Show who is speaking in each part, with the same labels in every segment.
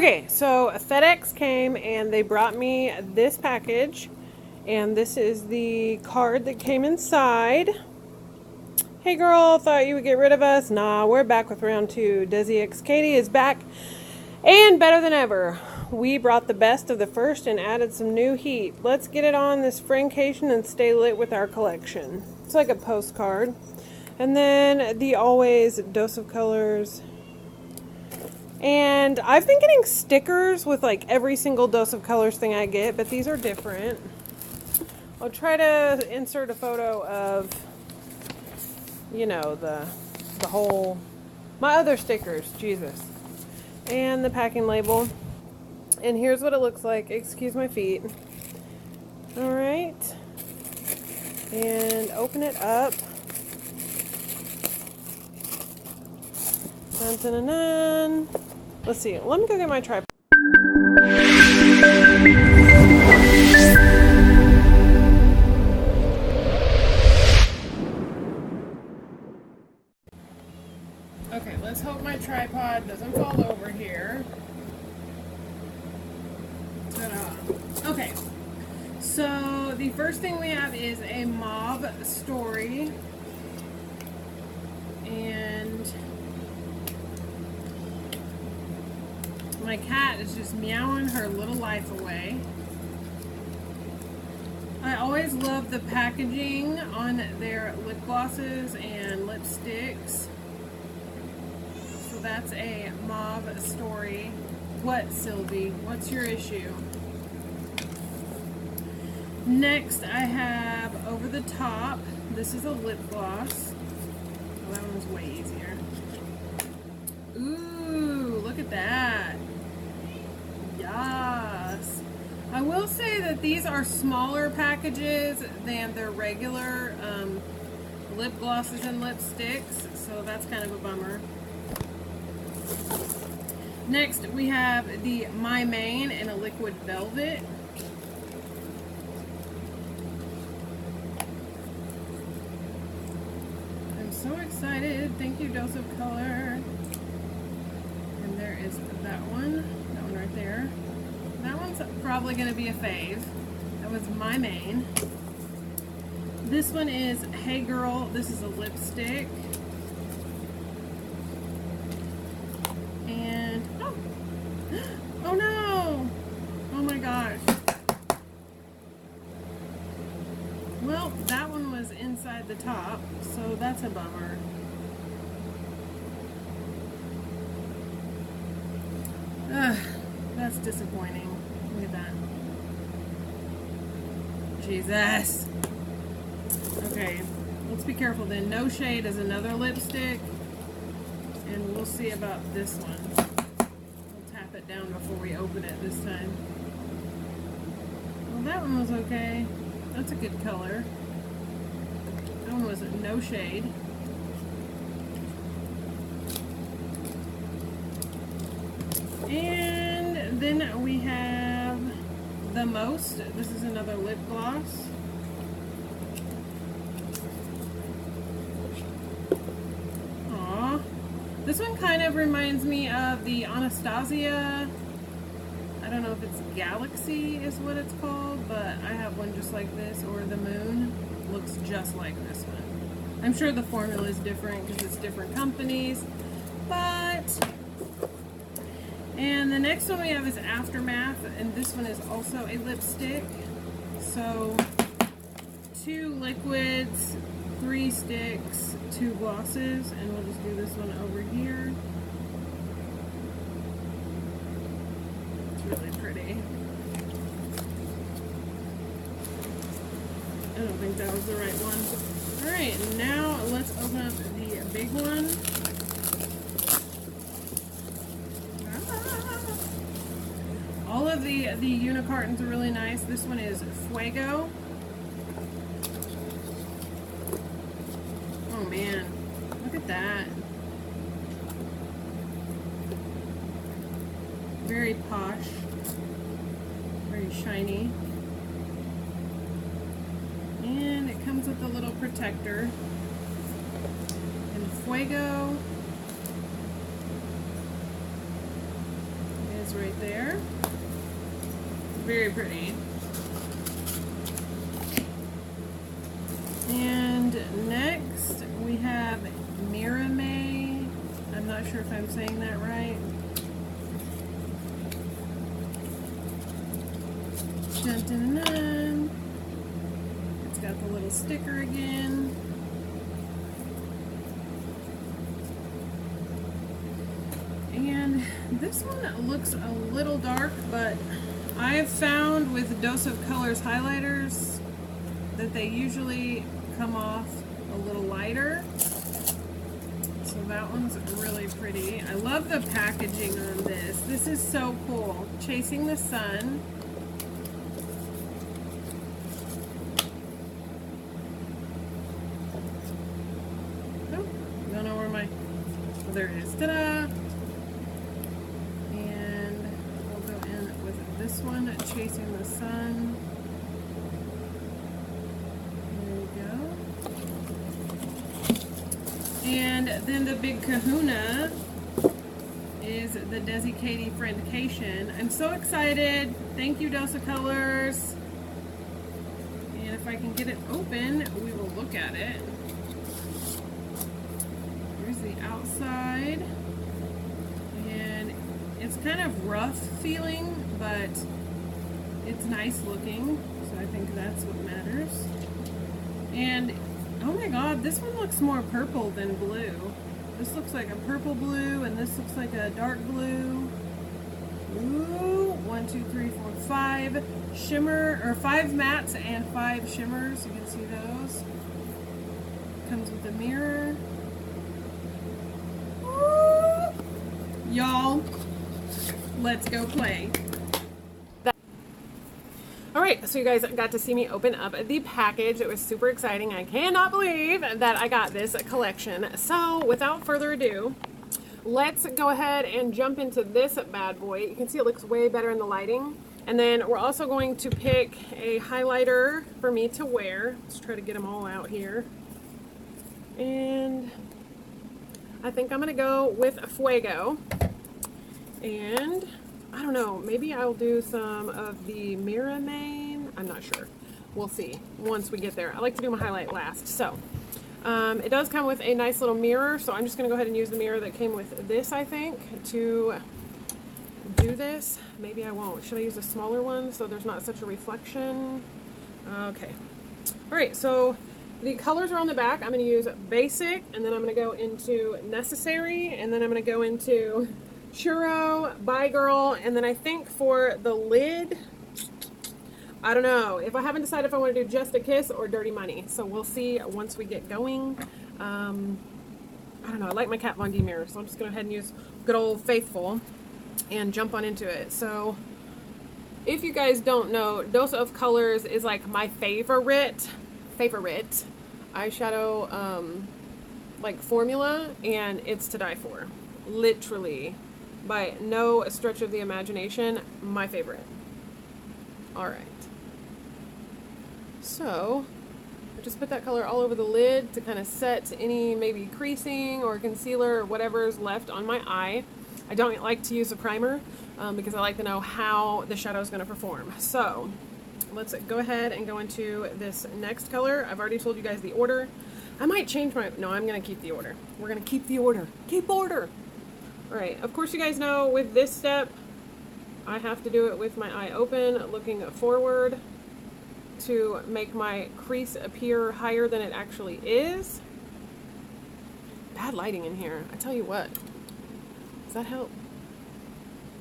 Speaker 1: Okay, so FedEx came and they brought me this package, and this is the card that came inside. Hey girl, thought you would get rid of us. Nah, we're back with round 2. Desixkaty is back and better than ever. We brought the best of the first and added some new heat. Let's get it on this Friendcation and stay lit with our collection. It's like a postcard. And then the always dose of colors. And I've been getting stickers with like every single dose of colors thing I get, but these are different. I'll try to insert a photo of, you know, the whole, my other stickers, Jesus. And the packing label. And here's what it looks like. Excuse my feet. Alright. And open it up. Dun, dun, dun, dun. Let's see. Let me go get my tripod. Okay, let's hope my tripod doesn't fall over here. Ta-da. Okay, so the first thing we have is a mob story. And my cat is just meowing her little life away. I always love the packaging on their lip glosses and lipsticks. So that's a mauve story. What, Sylvie? What's your issue? Next, I have Over the Top. This is a lip gloss. Oh, that one's way easier. Ooh, look at that. Yes. I will say that these are smaller packages than their regular lip glosses and lipsticks, so that's kind of a bummer. Next, we have the My Main in a liquid velvet. I'm so excited. Thank you, Dose of Color. And there is that one right there. That one's probably going to be a fave. That was My Main. This one is Hey Girl. This is a lipstick. And, oh no! Oh my gosh. Well, that one was inside the top, so that's a bummer. Ugh. That's disappointing. Look at that. Jesus. Okay, let's be careful then. No Shade is another lipstick. And we'll see about this one. We'll tap it down before we open it this time. Well, that one was okay. That's a good color. That one was No Shade. And then we have The Most. This is another lip gloss. Aww. This one kind of reminds me of the Anastasia. I don't know if it's Galaxy is what it's called, but I have one just like this, or The Moon. Looks just like this one. I'm sure the formula is different because it's different companies, but... And the next one we have is Aftermath, and this one is also a lipstick. So 2 liquids, 3 sticks, 2 glosses, and we'll just do this one over here. It's really pretty. I don't think that was the right one. Alright, now let's open up the big one. All of the unicartons are really nice. This one is Fuego. Oh man, look at that. Very posh, very shiny. And it comes with a little protector. And Fuego is goes right there. Very pretty. And next we have Mirame. I'm not sure if I'm saying that right. Dun, dun, dun. It's got the little sticker again. And this one looks a little dark, but I have found with Dose of Colors highlighters that they usually come off a little lighter. So that one's really pretty. I love the packaging on this. This is so cool. Chasing the Sun. Oh, don't know where my... Oh, there it is. Ta-da! And we'll go in with this one, Chasing the Sun. And then the big kahuna is the Desixkaty Friendcation. I'm so excited. Thank you, Dose of Colors. And if I can get it open, we will look at it. Here's the outside. And it's kind of rough feeling, but it's nice looking. So I think that's what matters. And oh my god, this one looks more purple than blue. This looks like a purple blue, and this looks like a dark blue. Ooh, 1, 2, 3, 4, 5 shimmer, or 5 mattes and 5 shimmers. You can see those. Comes with a mirror. Y'all, let's go play. Alright, so you guys got to see me open up the package. It was super exciting. I cannot believe that I got this collection. So, without further ado, let's go ahead and jump into this bad boy. You can see it looks way better in the lighting. And then we're also going to pick a highlighter for me to wear. Let's try to get them all out here. And I think I'm going to go with Fuego. And I don't know, maybe I'll do some of the Mirame. I'm not sure. We'll see once we get there. I like to do my highlight last. So, it does come with a nice little mirror, so I'm just going to go ahead and use the mirror that came with this, I think, to do this. Maybe I won't. Should I use a smaller one so there's not such a reflection? Okay. Alright, so the colors are on the back. I'm going to use Basic, and then I'm going to go into Necessary, and then I'm going to go into Churro, Bye Girl, and then I think for the lid, I don't know. If I haven't decided if I want to do Just a Kiss or Dirty Money, so we'll see once we get going. I don't know. I like my Kat Von D mirror, so I'm just going to go ahead and use good old Faithful and jump on into it. So, if you guys don't know, Dose of Colors is like my favorite eyeshadow like formula, and it's to die for. Literally. By no stretch of the imagination, my favorite. Alright. So, I just put that color all over the lid to kind of set any maybe creasing or concealer or whatever's left on my eye. I don't like to use a primer because I like to know how the shadow is going to perform. So, let's go ahead and go into this next color. I've already told you guys the order. I might change my... No, I'm going to keep the order. We're going to keep the order. Keep order! Alright, of course you guys know with this step, I have to do it with my eye open, looking forward to make my crease appear higher than it actually is. Bad lighting in here, I tell you what. Does that help?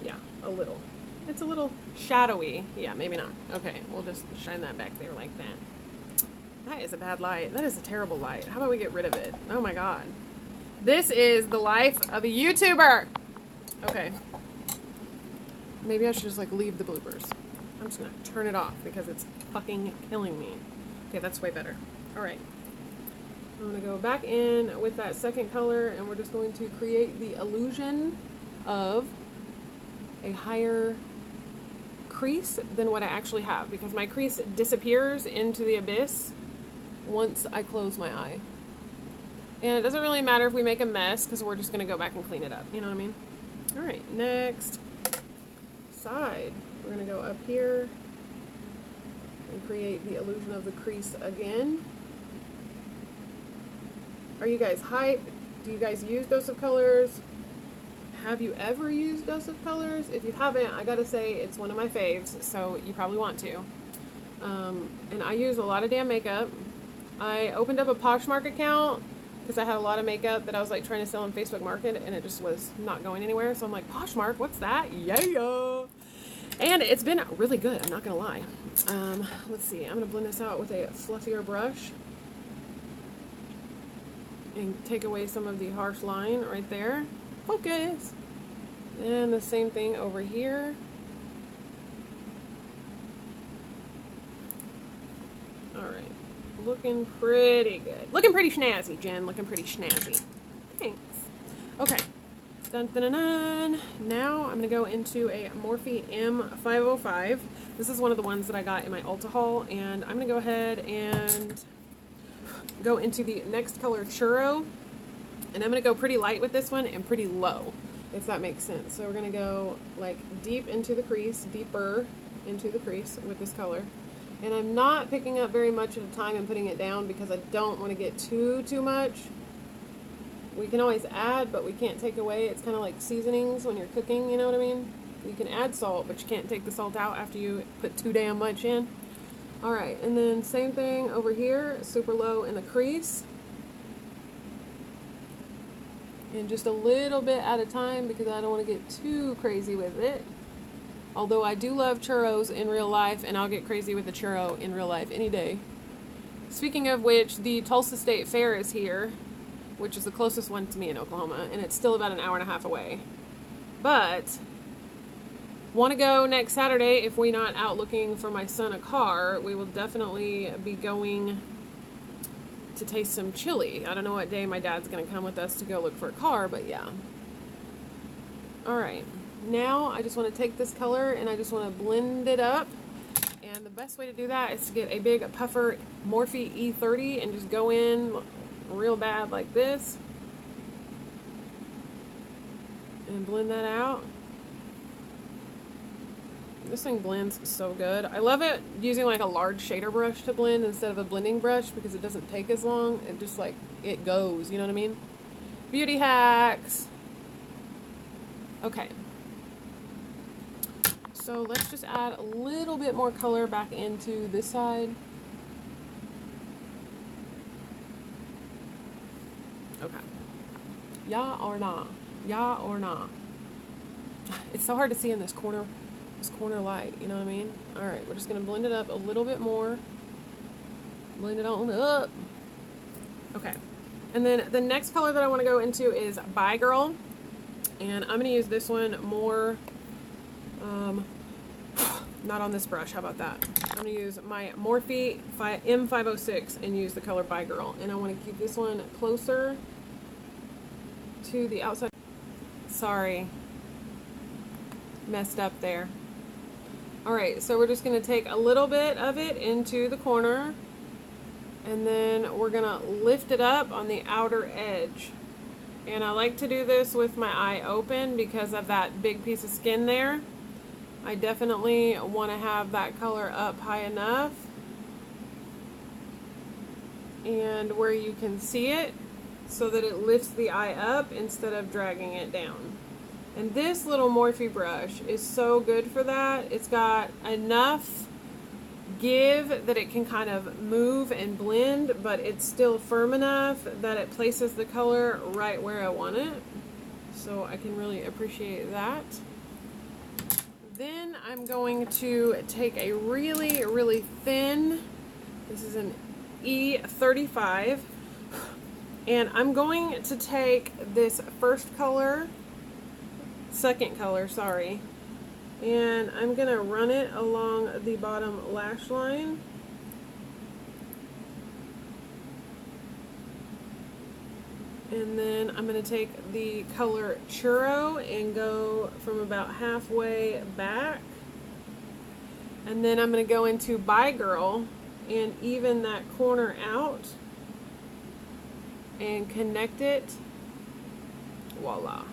Speaker 1: Yeah, a little. It's a little shadowy. Yeah, maybe not. Okay, we'll just shine that back there like that. That is a bad light. That is a terrible light. How about we get rid of it? Oh my god. This is the life of a YouTuber. Okay. Maybe I should just like leave the bloopers. I'm just gonna turn it off because it's fucking killing me. Okay, that's way better. Alright. I'm gonna go back in with that second color and we're just going to create the illusion of a higher crease than what I actually have, because my crease disappears into the abyss once I close my eye. And it doesn't really matter if we make a mess, because we're just going to go back and clean it up. You know what I mean? Alright, next. side. We're going to go up here and create the illusion of the crease again. Are you guys hyped? Do you guys use Dose of Colors? Have you ever used Dose of Colors? If you haven't, I gotta say it's one of my faves, so you probably want to. And I use a lot of damn makeup. I opened up a Poshmark account because I had a lot of makeup that I was like trying to sell on Facebook Market, and it just was not going anywhere. So I'm like, Poshmark, what's that? Yeah! And it's been really good, I'm not gonna lie. Let's see, I'm gonna blend this out with a fluffier brush and take away some of the harsh line right there. Focus! And the same thing over here. Alright. Looking pretty good. Looking pretty snazzy, Jen. Looking pretty snazzy. Thanks. Okay. Dun, dun, dun, dun. Now I'm going to go into a Morphe M505. This is one of the ones that I got in my Ulta haul. And I'm going to go ahead and go into the next color, Churro. And I'm going to go pretty light with this one and pretty low, if that makes sense. So we're going to go like deep into the crease, deeper into the crease with this color. And I'm not picking up very much at a time and putting it down because I don't want to get too much. We can always add, but we can't take away. It's kind of like seasonings when you're cooking, you know what I mean? You can add salt, but you can't take the salt out after you put too damn much in. Alright, and then same thing over here, super low in the crease. And just a little bit at a time because I don't want to get too crazy with it. Although I do love churros in real life, and I'll get crazy with a churro in real life any day. Speaking of which, the Tulsa State Fair is here, which is the closest one to me in Oklahoma, and it's still about an hour and a half away. But want to go next Saturday if we're not out looking for my son a car. We will definitely be going to taste some chili. I don't know what day my dad's going to come with us to go look for a car, but yeah. Alright, now I just want to take this color and I just want to blend it up. And the best way to do that is to get a big puffer Morphe E30 and just go in real bad like this. And blend that out. This thing blends so good. I love it using like a large shader brush to blend instead of a blending brush because it doesn't take as long. It just like, it goes, you know what I mean? Beauty hacks. Okay. So let's just add a little bit more color back into this side. Okay. Yeah or nah? Yeah or nah? It's so hard to see in this corner light, you know what I mean? Alright, we're just going to blend it up a little bit more. Blend it on up. Okay. And then the next color that I want to go into is Bye Girl. And I'm going to use this one more, not on this brush, how about that? I'm going to use my Morphe M506 and use the color Bye Girl. And I want to keep this one closer to the outside. Sorry. Messed up there. Alright, so we're just going to take a little bit of it into the corner, and then we're going to lift it up on the outer edge. And I like to do this with my eye open because of that big piece of skin there. I definitely want to have that color up high enough and where you can see it so that it lifts the eye up instead of dragging it down. And this little Morphe brush is so good for that. It's got enough give that it can kind of move and blend, but it's still firm enough that it places the color right where I want it. So I can really appreciate that. Then I'm going to take a really, really thin, this is an E35, and I'm going to take this second color, sorry, and I'm going to run it along the bottom lash line. And then I'm going to take the color Churro and go from about halfway back. And then I'm going to go into Bye Girl and even that corner out and connect it. Voila.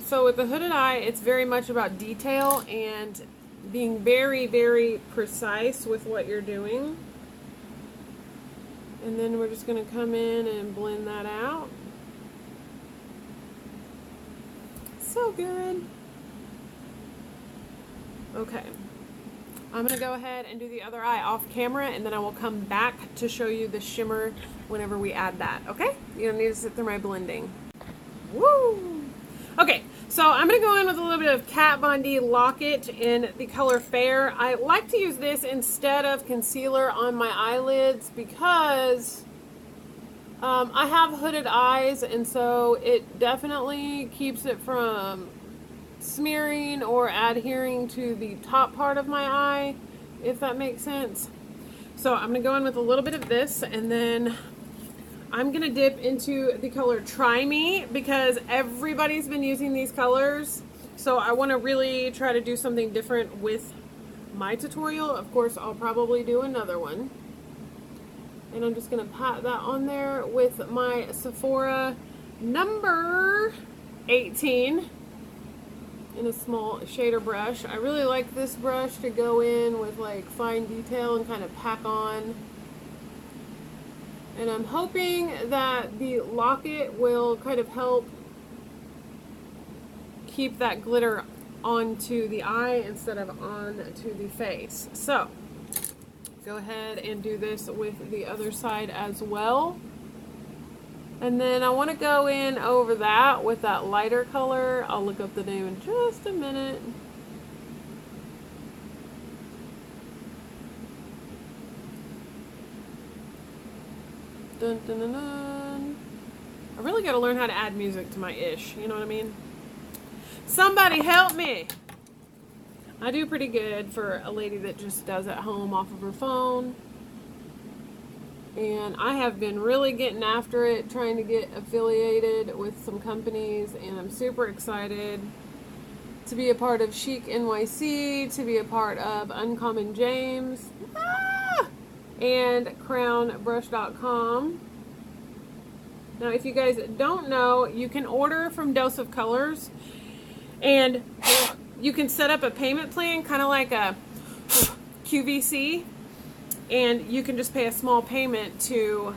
Speaker 1: So with the hooded eye, it's very much about detail and being very, very precise with what you're doing. And then we're just going to come in and blend that out. So good. Okay. I'm going to go ahead and do the other eye off camera, and then I will come back to show you the shimmer whenever we add that, okay? You don't need to sit through my blending. Woo! Okay, so I'm going to go in with a little bit of Kat Von D Lock-It in the color Fair. I like to use this instead of concealer on my eyelids because I have hooded eyes, and so it definitely keeps it from smearing or adhering to the top part of my eye, if that makes sense. So I'm going to go in with a little bit of this, and then I'm going to dip into the color Try Me because everybody's been using these colors. So I want to really try to do something different with my tutorial. Of course, I'll probably do another one. And I'm just going to pat that on there with my Sephora number 18 in a small shader brush. I really like this brush to go in with like fine detail and kind of pack on. And I'm hoping that the Lock-It will kind of help keep that glitter onto the eye instead of onto the face. So go ahead and do this with the other side as well. And then I want to go in over that with that lighter color. I'll look up the name in just a minute. Dun, dun, dun, dun. I really got to learn how to add music to my ish. You know what I mean? Somebody help me! I do pretty good for a lady that just does at home off of her phone. And I have been really getting after it, trying to get affiliated with some companies, and I'm super excited to be a part of Chic NYC, to be a part of Uncommon James, and crownbrush.com. Now, if you guys don't know, you can order from Dose of Colors, and you can set up a payment plan, kind of like a QVC. And you can just pay a small payment to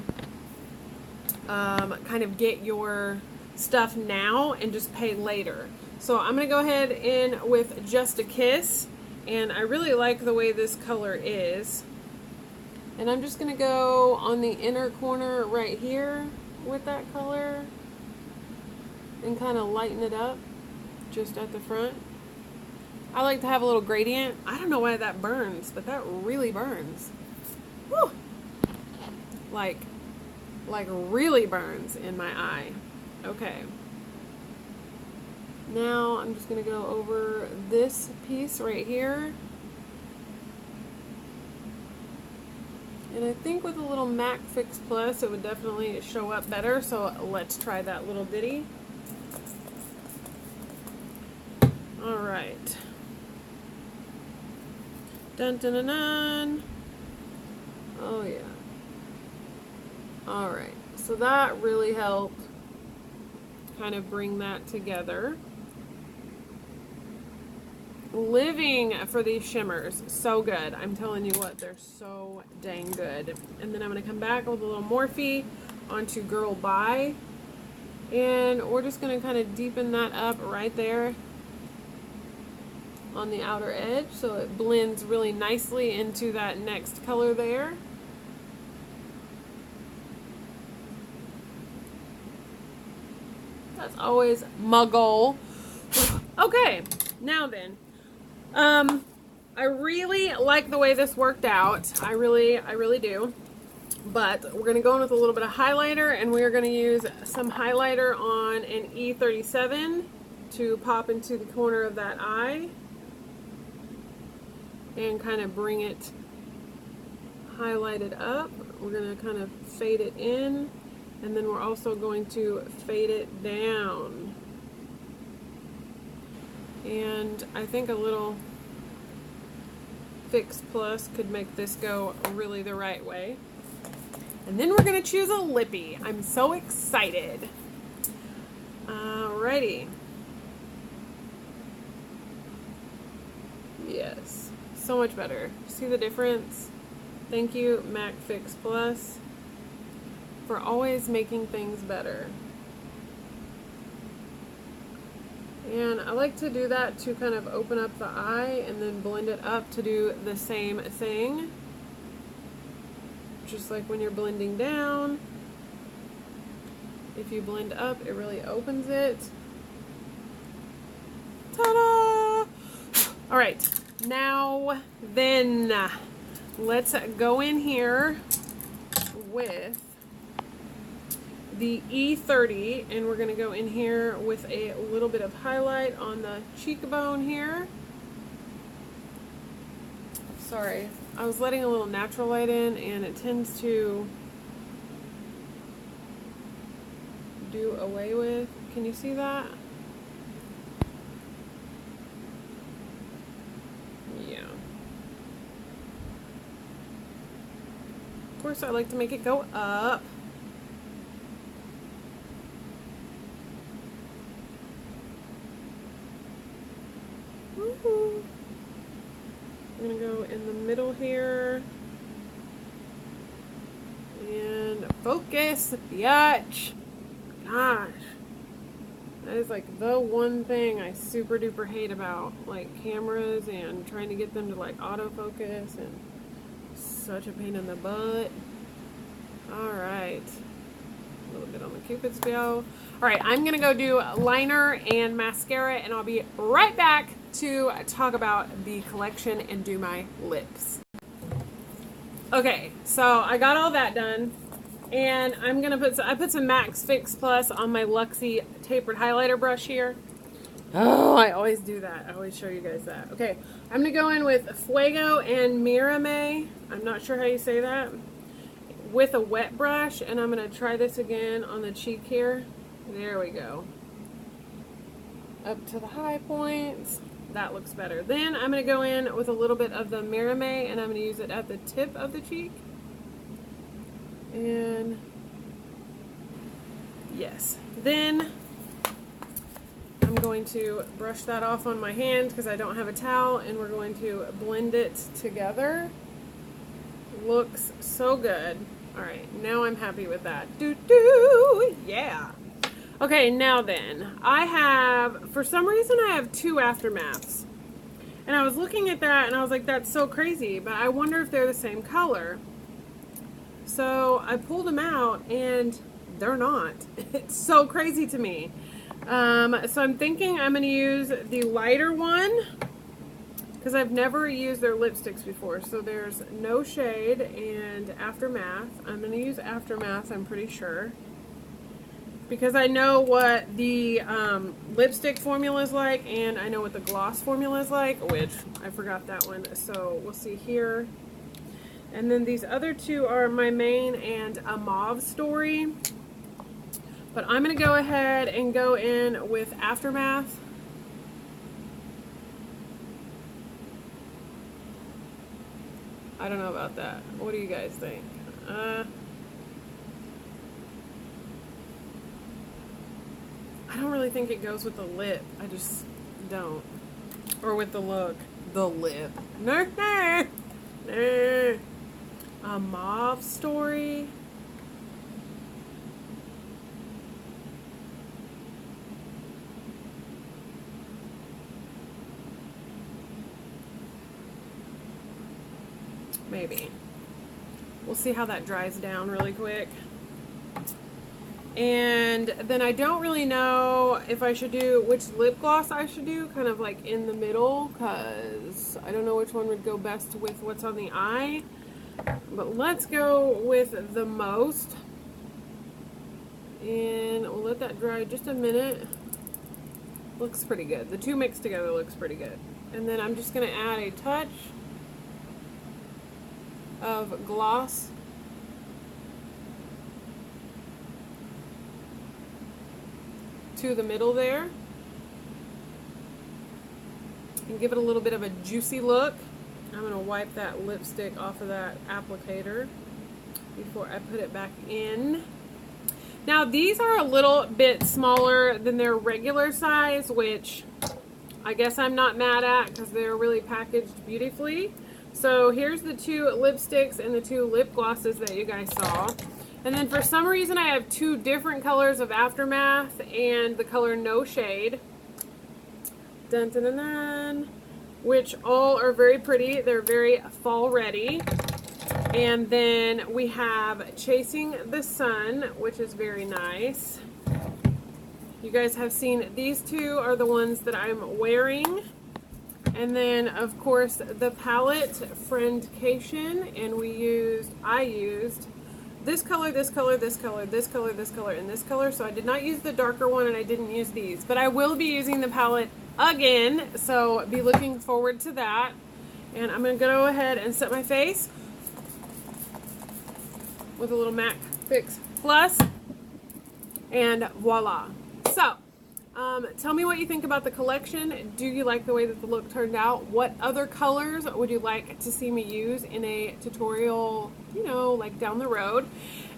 Speaker 1: kind of get your stuff now and just pay later. So I'm going to go ahead in with Just a Kiss. And I really like the way this color is. And I'm just going to go on the inner corner right here with that color. And kind of lighten it up just at the front. I like to have a little gradient. I don't know why that burns, but that really burns. Woo! Like really burns in my eye. Okay. Now I'm just going to go over this piece right here. And I think with a little MAC Fix Plus it would definitely show up better. So let's try that little ditty. Alright. Dun dun dun dun. Oh yeah. Alright, so that really helped kind of bring that together. Living for these shimmers, so good. I'm telling you what, they're so dang good. And then I'm going to come back with a little Morphe onto Girl Bye. And we're just going to kind of deepen that up right there on the outer edge so it blends really nicely into that next color there. That's always my goal. Okay, now then. I really like the way this worked out. I really do. But we're going to go in with a little bit of highlighter, and we're going to use some highlighter on an E37 to pop into the corner of that eye and kind of bring it highlighted up. We're going to kind of fade it in. And then we're also going to fade it down. And I think a little Fix Plus could make this go really the right way. And then we're going to choose a lippy. I'm so excited. Alrighty. Yes, so much better. See the difference? Thank you, Mac Fix Plus, for always making things better. And I like to do that to kind of open up the eye and then blend it up to do the same thing. Just like when you're blending down, if you blend up, it really opens it. Ta-da! All right, now then, let's go in here with the E30, and we're gonna go in here with a little bit of highlight on the cheekbone here. Sorry, I was letting a little natural light in, and it tends to do away with. Can you see that? Yeah. Of course, I like to make it go up. Woohoo. I'm gonna go in the middle here. And focus, biatch. Gosh. That is like the one thing I super duper hate about like cameras and trying to get them to like autofocus, and such a pain in the butt. Alright. A little bit on the Cupid's bow. Alright, I'm gonna go do liner and mascara, and I'll be right back to talk about the collection and do my lips. Okay, so I got all that done, and I'm gonna I put some Max Fix Plus on my Luxie tapered highlighter brush here. Oh, I always do that. I always show you guys that. Okay, I'm gonna go in with Fuego and Mirame. I'm not sure how you say that. With a wet brush, and I'm gonna try this again on the cheek here. There we go. Up to the high points. That looks better. Then I'm going to go in with a little bit of the Mirame, and I'm going to use it at the tip of the cheek. And yes. Then I'm going to brush that off on my hand because I don't have a towel, and we're going to blend it together. Looks so good. All right, now I'm happy with that. Yeah. Okay, now then, I have, for some reason I have two aftermaths. And I was looking at that and I was like, that's so crazy, but I wonder if they're the same color. So I pulled them out and they're not. It's so crazy to me. So I'm thinking I'm going to use the lighter one because I've never used their lipsticks before. So there's No Shade and Aftermath. I'm going to use Aftermath, I'm pretty sure, because I know what the lipstick formula is like, and I know what the gloss formula is like, which I forgot that one. So we'll see here. And then these other two are My Main and A Mauve Story. But I'm going to go ahead and go in with Aftermath. I don't know about that. What do you guys think? I don't really think it goes with the lip. I just don't. Or with the look. The lip. Nah, nah, nah. A Mauve Story. Maybe. We'll see how that dries down really quick. And then I don't really know if I should do, which lip gloss I should do, kind of like in the middle, because I don't know which one would go best with what's on the eye. But let's go with the Most. And we'll let that dry just a minute. Looks pretty good. The two mixed together looks pretty good. And then I'm just going to add a touch of gloss. To the middle there. And give it a little bit of a juicy look. I'm going to wipe that lipstick off of that applicator before I put it back in. Now these are a little bit smaller than their regular size, which I guess I'm not mad at, because they're really packaged beautifully. So here's the 2 lipsticks and the 2 lip glosses that you guys saw. And then for some reason I have 2 different colors of Aftermath and the color No Shade. Dun, dun, dun, dun, which all are very pretty. They're very fall ready. And then we have Chasing the Sun, which is very nice. You guys have seen these 2 are the ones that I'm wearing. And then, of course, the palette, Friendcation, and I used this color, this color, this color, this color, this color, and this color. So I did not use the darker one, and I didn't use these. But I will be using the palette again, so be looking forward to that. And I'm going to go ahead and set my face with a little MAC Fix Plus, and voila. So, tell me what you think about the collection. Do you like the way that the look turned out? What other colors would you like to see me use in a tutorial, you know, like down the road?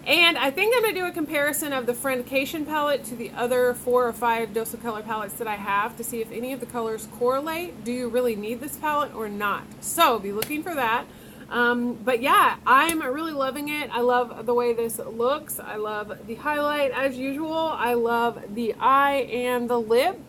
Speaker 1: And I think I'm going to do a comparison of the Friendcation palette to the other 4 or 5 Dose of Color palettes that I have to see if any of the colors correlate. Do you really need this palette or not? So, be looking for that. But yeah, I'm really loving it. I love the way this looks. I love the highlight as usual. I love the eye and the lip.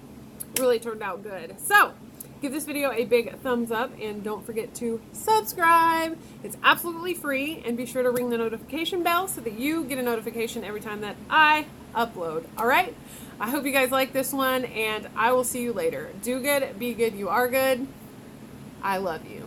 Speaker 1: Really turned out good. So, give this video a big thumbs up and don't forget to subscribe. It's absolutely free, and be sure to ring the notification bell so that you get a notification every time that I upload. Alright? I hope you guys like this one, and I will see you later. Do good, be good, you are good. I love you.